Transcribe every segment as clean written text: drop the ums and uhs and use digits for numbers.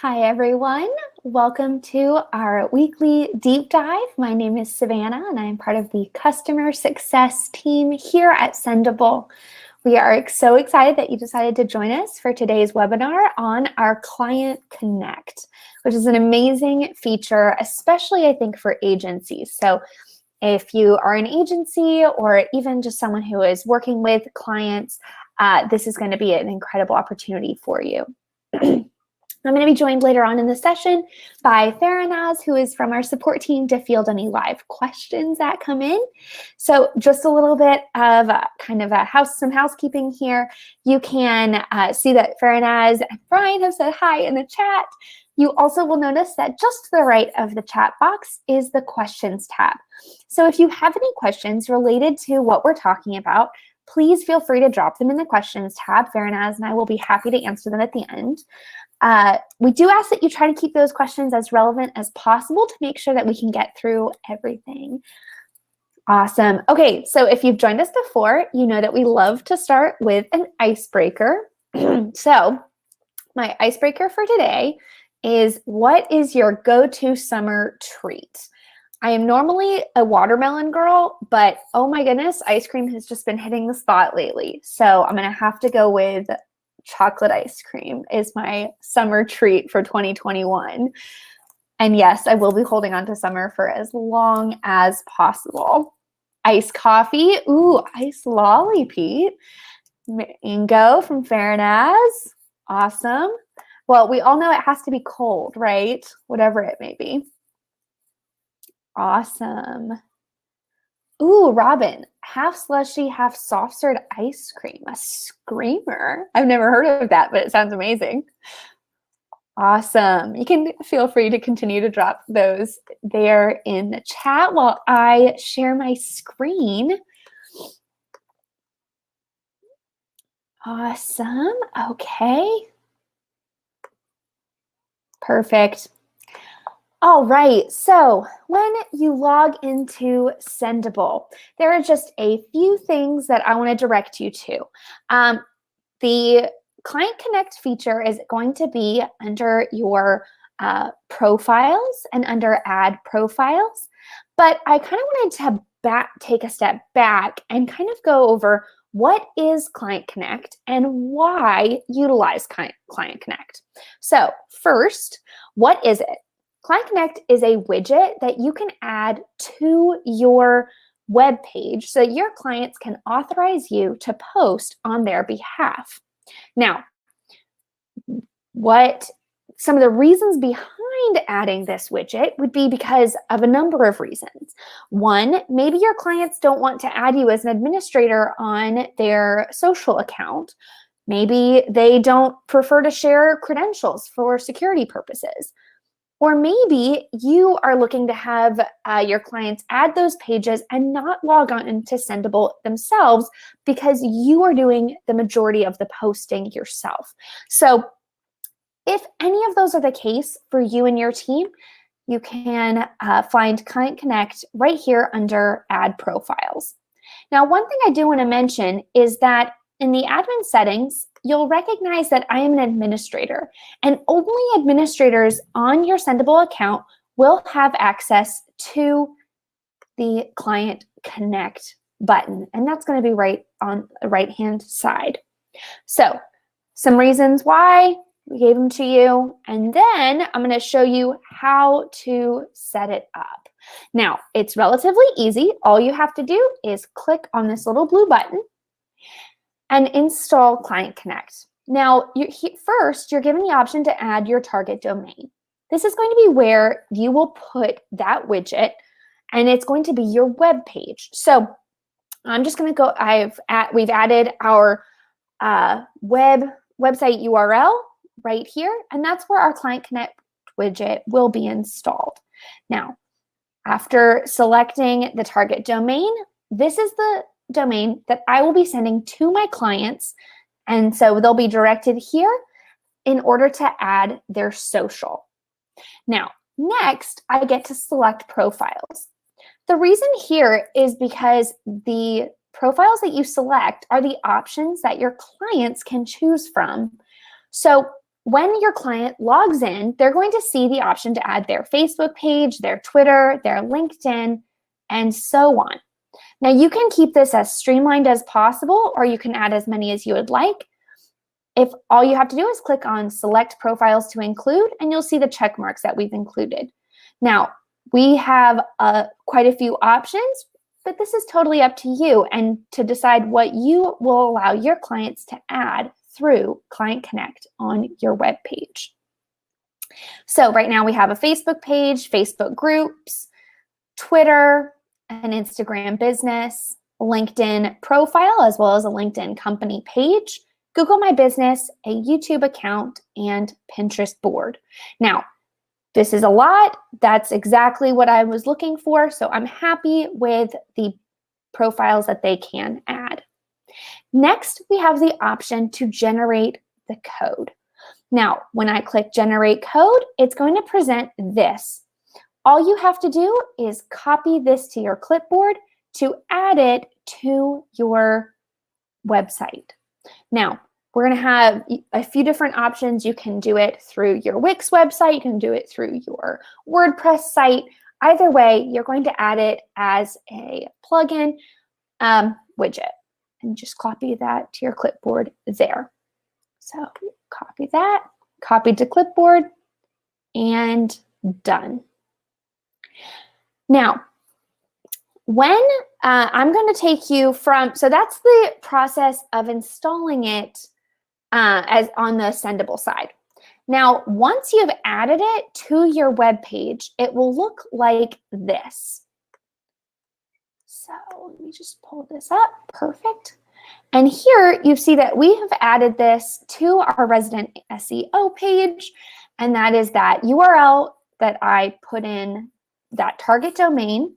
Hi, everyone. Welcome to our weekly deep dive. My name is Savannah, and I am part of the customer success team here at Sendible. We are so excited that you decided to join us for today's webinar on our Client Connect, which is an amazing feature, especially I think for agencies. So if you are an agency or even just someone who is working with clients, this is going to be an incredible opportunity for you. I'm going to be joined later on in the session by Faranaz, who is from our support team, to field any live questions that come in. So just a little bit of some housekeeping here. You can see that Faranaz and Brian have said hi in the chat. You also will notice that just to the right of the chat box is the questions tab. So if you have any questions related to what we're talking about, please feel free to drop them in the questions tab. Faranaz and I will be happy to answer them at the end. We do ask that you try to keep those questions as relevant as possible to make sure that we can get through everything. Awesome. Okay, so if you've joined us before, you know that we love to start with an icebreaker. So my icebreaker for today is, what is your go-to summer treat? I am normally a watermelon girl, but oh my goodness, ice cream has just been hitting the spot lately. So I'm going to have to go with chocolate ice cream is my summer treat for 2021. And yes, I will be holding on to summer for as long as possible. Iced coffee. Ooh, iced lolly, Pete. Mango from Faranaz. Awesome. Well, we all know it has to be cold, right? Whatever it may be. Awesome. Ooh, Robin, half slushy, half soft served ice cream. A screamer. I've never heard of that, but it sounds amazing. Awesome. You can feel free to continue to drop those there in the chat while I share my screen. Awesome. Okay. Perfect. All right, so when you log into Sendible, there are just a few things that I want to direct you to. The Client Connect feature is going to be under your profiles and under add profiles, but I kind of wanted to take a step back and kind of go over what is Client Connect and why utilize Client Connect. So first, what is it? Client Connect is a widget that you can add to your web page so that your clients can authorize you to post on their behalf. Now, some of the reasons behind adding this widget would be because of a number of reasons. One, maybe your clients don't want to add you as an administrator on their social account. Maybe they don't prefer to share credentials for security purposes. Or maybe you are looking to have your clients add those pages and not log on into Sendible themselves because you are doing the majority of the posting yourself. So if any of those are the case for you and your team, you can find Client Connect right here under Add Profiles. Now, one thing I do want to mention is that in the admin settings, you'll recognize that I am an administrator, and only administrators on your Sendible account will have access to the Client Connect button, and that's going to be right on the right-hand side. So some reasons why we gave them to you, and then I'm going to show you how to set it up. Now, it's relatively easy. All you have to do is click on this little blue button and install Client Connect. Now, first, you're given the option to add your target domain. This is going to be where you will put that widget, and it's going to be your web page. So I'm just going to go, we've added our website URL right here, and that's where our Client Connect widget will be installed. Now, after selecting the target domain, this is the domain that I will be sending to my clients, and so they'll be directed here in order to add their social. Now, next, I get to select profiles. The reason here is because the profiles that you select are the options that your clients can choose from. So when your client logs in, they're going to see the option to add their Facebook page, their Twitter, their LinkedIn, and so on. Now, you can keep this as streamlined as possible, or you can add as many as you would like. If all you have to do is click on Select Profiles to Include, and you'll see the check marks that we've included. Now, we have quite a few options, but this is totally up to you and to decide what you will allow your clients to add through Client Connect on your web page. So right now we have a Facebook page, Facebook groups, Twitter, an Instagram business, LinkedIn profile, as well as a LinkedIn company page, Google My Business, a YouTube account, and Pinterest board. Now, this is a lot. That's exactly what I was looking for. So I'm happy with the profiles that they can add. Next, we have the option to generate the code. Now, when I click Generate Code, it's going to present this. All you have to do is copy this to your clipboard to add it to your website. Now, we're going to have a few different options. You can do it through your Wix website. You can do it through your WordPress site. Either way, you're going to add it as a plugin widget. And just copy that to your clipboard there. So copy that, copy to clipboard, and done. Now, when I'm going to take you from, so that's the process of installing it as on the Sendible side. Now, once you've added it to your web page, it will look like this. So let me just pull this up. Perfect. And here you see that we have added this to our resident SEO page, and that is that URL that I put in, that target domain.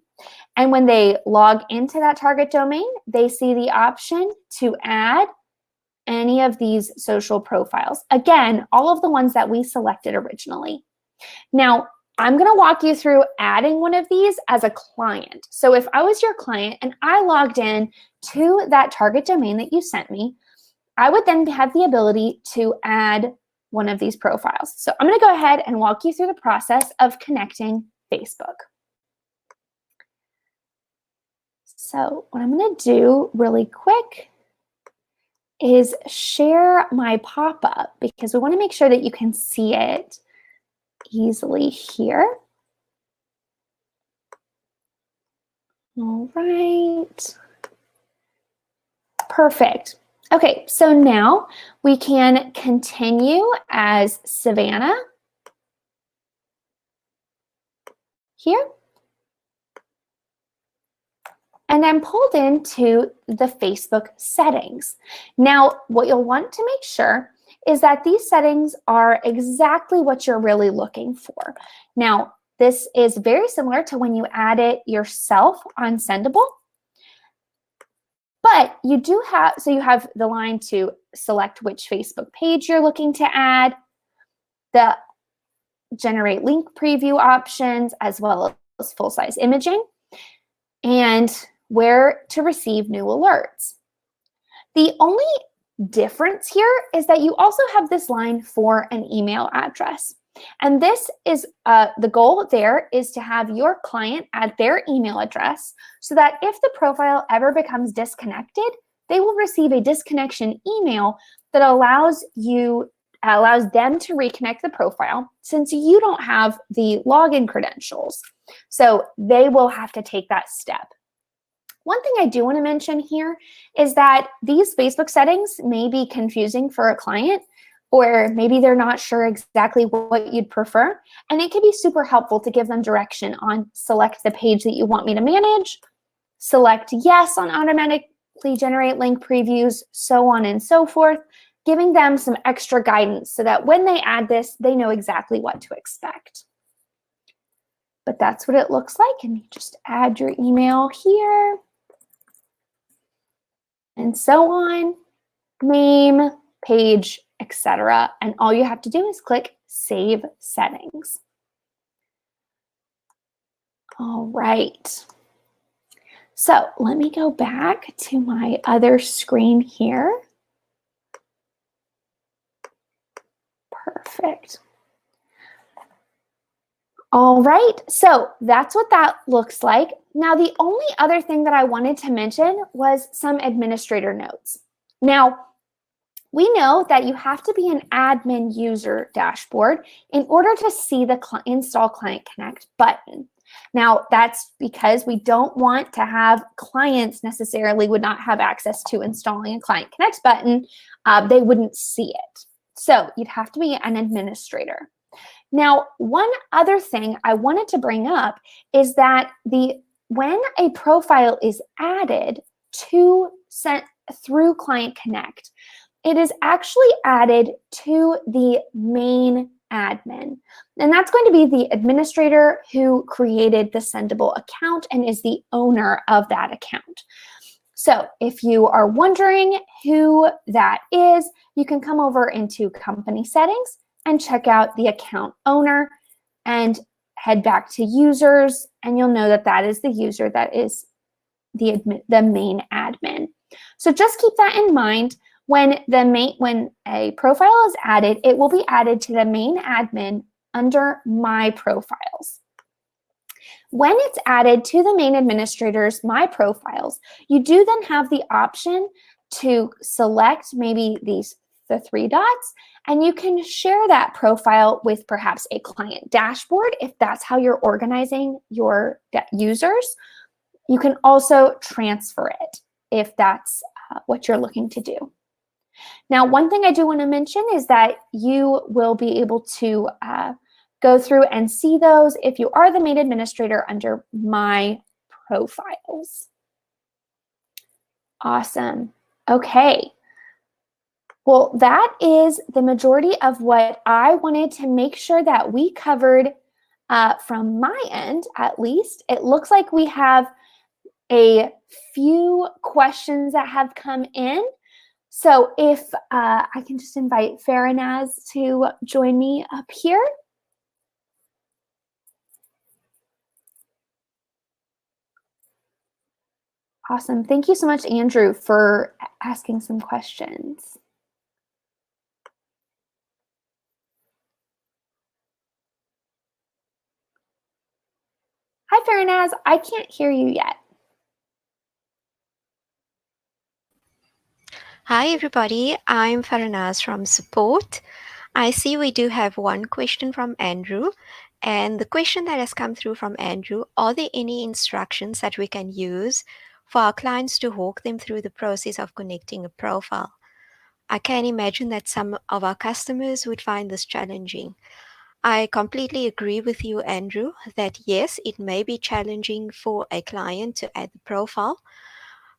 And when they log into that target domain, they see the option to add any of these social profiles. Again, all of the ones that we selected originally. Now, I'm going to walk you through adding one of these as a client. So if I was your client and I logged in to that target domain that you sent me, I would then have the ability to add one of these profiles. So I'm going to go ahead and walk you through the process of connecting Facebook. So what I'm going to do really quick is share my pop-up because we want to make sure that you can see it easily here. All right. Perfect. Okay, so now we can continue as Savannah here. And I'm pulled into the Facebook settings. Now, what you'll want to make sure is that these settings are exactly what you're really looking for. Now, this is very similar to when you add it yourself on Sendible. But you do have, so you have the line to select which Facebook page you're looking to add, the generate link preview options, as well as full-size imaging, and where to receive new alerts. The only difference here is that you also have this line for an email address. And this is the goal there is to have your client add their email address so that if the profile ever becomes disconnected, they will receive a disconnection email that allows them to reconnect the profile since you don't have the login credentials. So they will have to take that step. One thing I do want to mention here is that these Facebook settings may be confusing for a client, or maybe they're not sure exactly what you'd prefer. And it can be super helpful to give them direction on select the page that you want me to manage, select yes on automatically generate link previews, so on and so forth, giving them some extra guidance so that when they add this, they know exactly what to expect. But that's what it looks like. And you just add your email here and so on, name, page, etc. And all you have to do is click Save Settings. All right. So let me go back to my other screen here. Perfect. All right, so that's what that looks like. Now, the only other thing that I wanted to mention was some administrator notes. Now, we know that you have to be an admin user dashboard in order to see the Install Client Connect button. Now, that's because we don't want to have clients necessarily would not have access to installing a Client Connect button. They wouldn't see it. So you'd have to be an administrator. Now, one other thing I wanted to bring up is that when a profile is added through Client Connect, it is actually added to the main admin. And that's going to be the administrator who created the Sendible account and is the owner of that account. So if you are wondering who that is, you can come over into Company Settings and check out the account owner and head back to users, and you'll know that that is the user that is the main admin. So just keep that in mind. When a profile is added, it will be added to the main admin under My Profiles. When it's added to the main administrator's My Profiles, you do then have the option to select maybe the three dots, and you can share that profile with perhaps a client dashboard if that's how you're organizing your users. You can also transfer it if that's what you're looking to do. Now, one thing I do want to mention is that you will be able to go through and see those if you are the main administrator under My Profiles. Awesome. Okay. Well, that is the majority of what I wanted to make sure that we covered from my end, at least. It looks like we have a few questions that have come in. So if I can just invite Farinaz to join me up here. Awesome. Thank you so much, Andrew, for asking some questions. Hi, Farinaz. I can't hear you yet. Hi, everybody. I'm Farinaz from support. I see we do have one question from Andrew. And the question that has come through from Andrew, are there any instructions that we can use for our clients to walk them through the process of connecting a profile? I can imagine that some of our customers would find this challenging. I completely agree with you, Andrew, that yes, it may be challenging for a client to add the profile.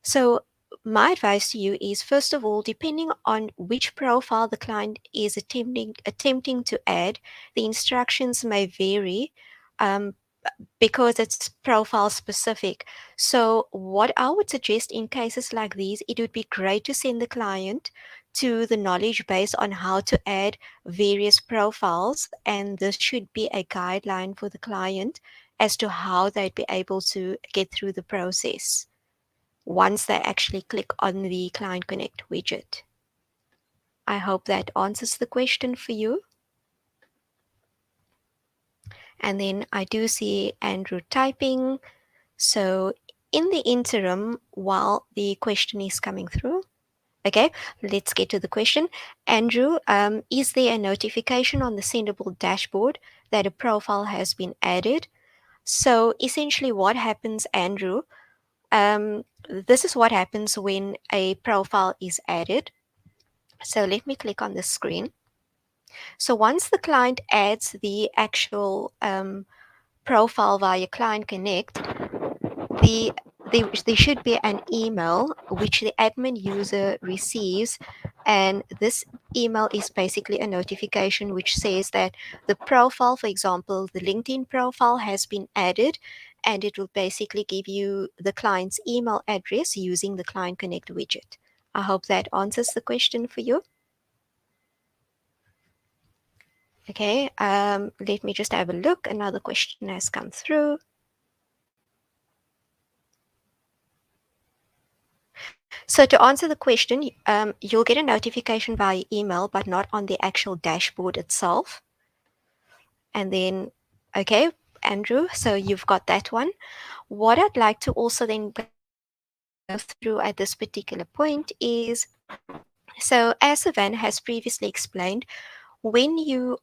So my advice to you is, first of all, depending on which profile the client is attempting to add, the instructions may vary because it's profile specific. So what I would suggest in cases like these, it would be great to send the client to the knowledge base on how to add various profiles, and this should be a guideline for the client as to how they'd be able to get through the process once they actually click on the Client Connect widget. I hope that answers the question for you. And then I do see Andrew typing. So in the interim, while the question is coming through, okay, let's get to the question. Andrew, is there a notification on the Sendible dashboard that a profile has been added? So essentially what happens, Andrew, this is what happens when a profile is added. So let me click on the screen. So once the client adds the actual profile via Client Connect, there should be an email which the admin user receives, and this email is basically a notification which says that the profile, for example, the LinkedIn profile has been added, and it will basically give you the client's email address using the Client Connect widget. I hope that answers the question for you. Okay, let me just have a look. Another question has come through. So to answer the question, you'll get a notification via email, but not on the actual dashboard itself. And then, okay, Andrew, so you've got that one. What I'd like to also then go through at this particular point is, so as Savan has previously explained, when you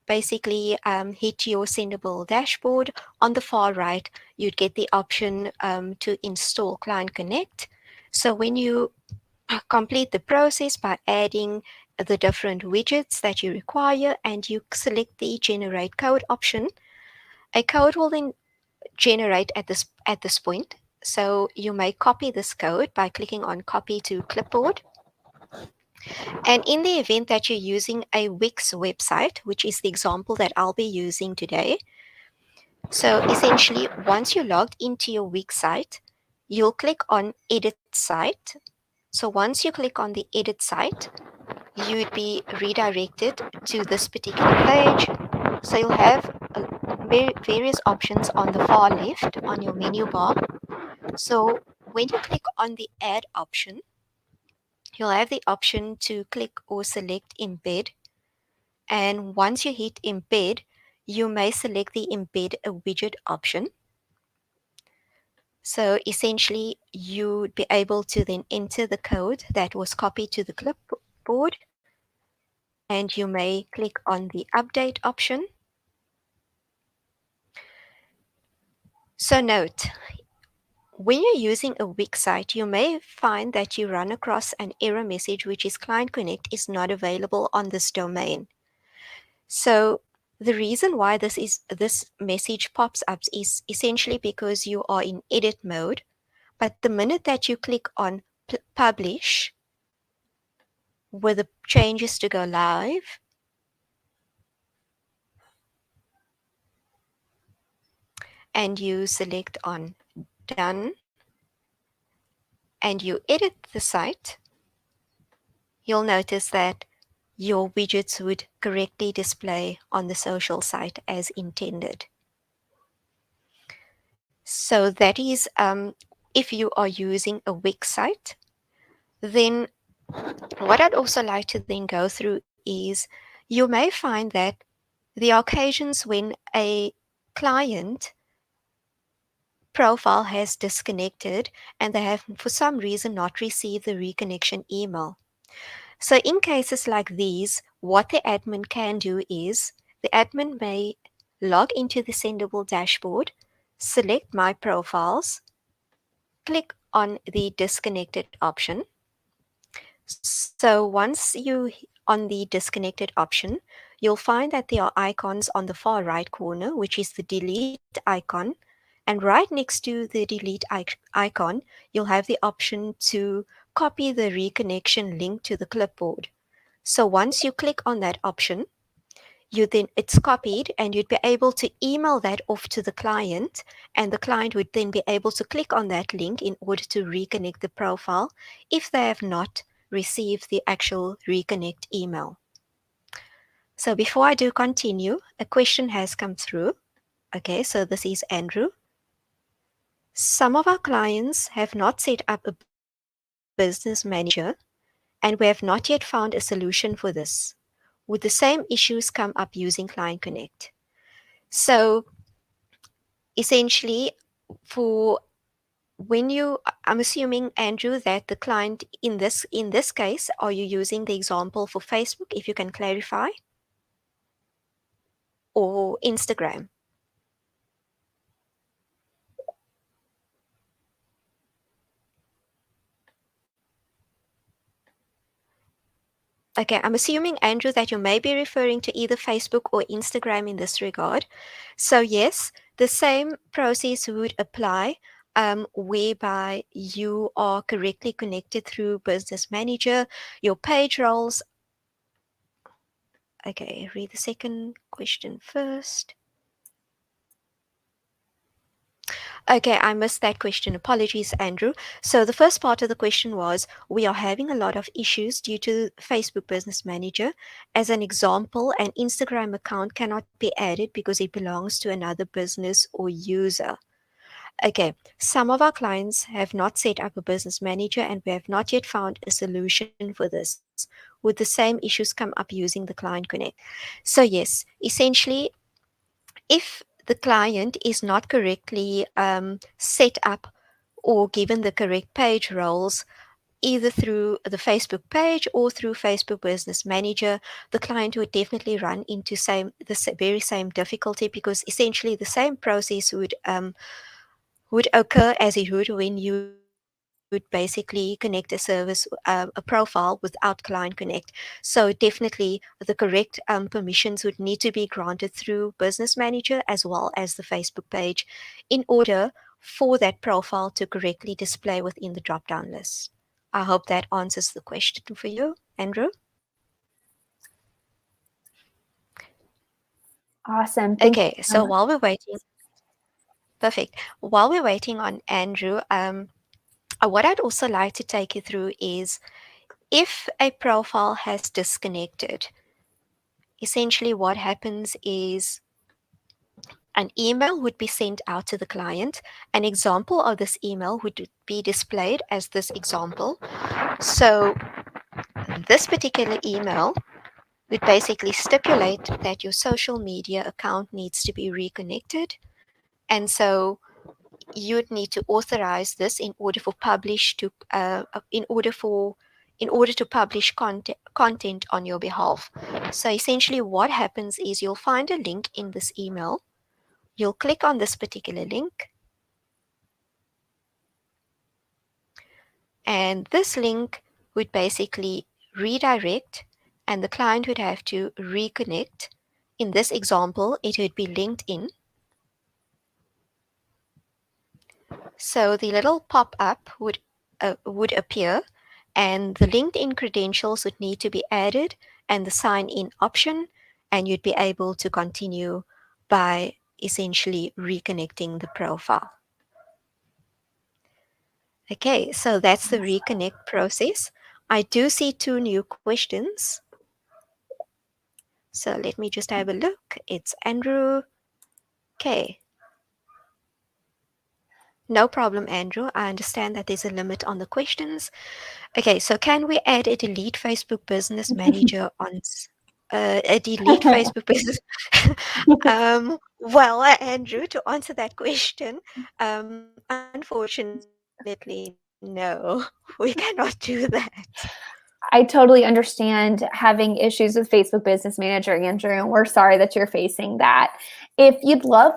basically hit your Sendible dashboard, on the far right, you'd get the option to install Client Connect. So when you complete the process by adding the different widgets that you require and you select the generate code option, a code will then generate at this point. So you may copy this code by clicking on copy to clipboard. And in the event that you're using a Wix website, which is the example that I'll be using today, so essentially once you're logged into your Wix site, you'll click on edit site. So once you click on the edit site, you'd be redirected to this particular page. So you'll have various options on the far left on your menu bar. So when you click on the add option, you'll have the option to click or select embed. And once you hit embed, you may select the embed a widget option. So essentially, you'd be able to then enter the code that was copied to the clipboard, and you may click on the update option. So note, when you're using a Wix site, you may find that you run across an error message which is Client Connect is not available on this domain. So the reason why this message pops up is essentially because you are in edit mode, but the minute that you click on publish with the changes to go live, and you select on done and you edit the site, you'll notice that your widgets would correctly display on the social site as intended. So that is if you are using a Wix site. Then what I'd also like to then go through is you may find that there are occasions when a client profile has disconnected and they have for some reason not received the reconnection email. So in cases like these, what the admin can do is the admin may log into the Sendible dashboard, select My Profiles, click on the disconnected option. So once you on the disconnected option, you'll find that there are icons on the far right corner, which is the delete icon. And right next to the delete icon, you'll have the option to copy the reconnection link to the clipboard. So once you click on that option, it's copied and you'd be able to email that off to the client, and the client would then be able to click on that link in order to reconnect the profile if they have not received the actual reconnect email. So before I do continue, a question has come through. Okay, so this is Andrew. Some of our clients have not set up a business manager, and we have not yet found a solution for this. Would the same issues come up using Client Connect? So essentially, for when you, I'm assuming, Andrew, that the client in this case, are you using the example for Facebook, if you can clarify, or Instagram? Okay, I'm assuming, Andrew, that you may be referring to either Facebook or Instagram in this regard. So yes, the same process would apply, whereby you are correctly connected through Business Manager, your page roles. Okay, read the second question first. Okay, I missed that question. Apologies, Andrew. So the first part of the question was, we are having a lot of issues due to Facebook Business Manager. As an example, an Instagram account cannot be added because it belongs to another business or user. Okay, some of our clients have not set up a business manager and we have not yet found a solution for this. Would the same issues come up using the Client Connect? So, yes, essentially, if the client is not correctly set up or given the correct page roles, either through the Facebook page or through Facebook Business Manager, the client would definitely run into very same difficulty, because essentially the same process would occur as it would when you would basically connect a profile without Client Connect. So definitely the correct permissions would need to be granted through Business Manager as well as the Facebook page in order for that profile to correctly display within the drop down list. I hope that answers the question for you, Andrew. Awesome. Thank Okay, you so so much. while we're waiting, perfect. While we're waiting on Andrew, what I'd also like to take you through is, if a profile has disconnected, essentially what happens is an email would be sent out to the client. An example of this email would be displayed as this example. So, this particular email would basically stipulate that your social media account needs to be reconnected. And so you'd need to authorize this in order for publish to in order to publish content on your behalf. So essentially what happens is, you'll find a link in this email. You'll click on this particular link, and this link would basically redirect, and the client would have to reconnect. In this example, it would be LinkedIn. So the little pop-up would appear, and the LinkedIn credentials would need to be added, and the sign-in option, and you'd be able to continue by essentially reconnecting the profile. Okay, so that's the reconnect process. I do see two new questions. So let me just have a look. It's Andrew. Okay. No problem, Andrew. I understand that there's a limit on the questions. Okay, so can we add a delete Facebook Business Manager on a delete Facebook Business? Well, Andrew, to answer that question, unfortunately, no, we cannot do that. I totally understand having issues with Facebook Business Manager, Andrew, and we're sorry that you're facing that. If you'd like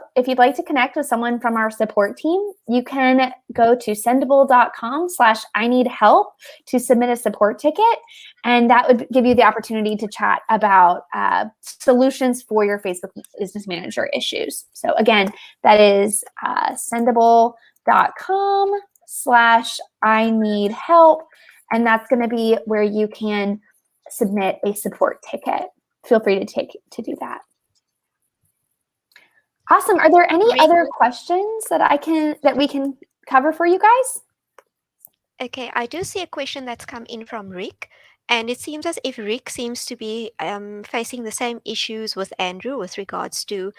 to connect with someone from our support team, you can go to sendible.com/I need help to submit a support ticket. And that would give you the opportunity to chat about solutions for your Facebook Business Manager issues. So again, that is sendible.com/I need help. And that's going to be where you can submit a support ticket. Feel free to do that. Awesome. Are there any other questions that we can cover for you guys? Okay, I do see a question that's come in from Rick, and it seems as if Rick seems to be facing the same issues with Andrew with regards to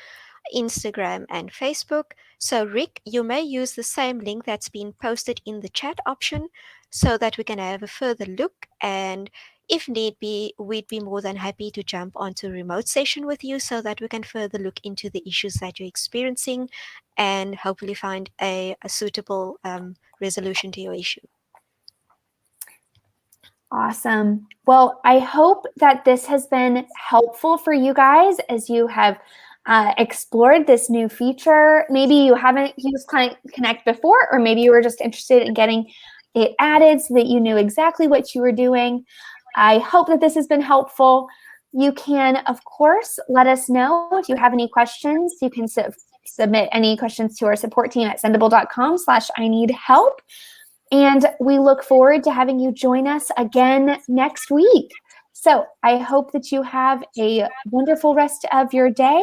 Instagram and Facebook. So, Rick, you may use the same link that's been posted in the chat option so that we can have a further look. And if need be, we'd be more than happy to jump onto a remote session with you so that we can further look into the issues that you're experiencing and hopefully find a suitable resolution to your issue. Awesome. Well, I hope that this has been helpful for you guys as you have explored this new feature. Maybe you haven't used Client Connect before, or maybe you were just interested in getting it added so that you knew exactly what you were doing. I hope that this has been helpful. You can, of course, let us know if you have any questions. You can submit any questions to our support team at sendible.com/I need help. And we look forward to having you join us again next week. So I hope that you have a wonderful rest of your day.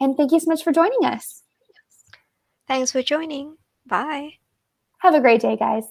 And thank you so much for joining us. Thanks for joining. Bye. Have a great day, guys.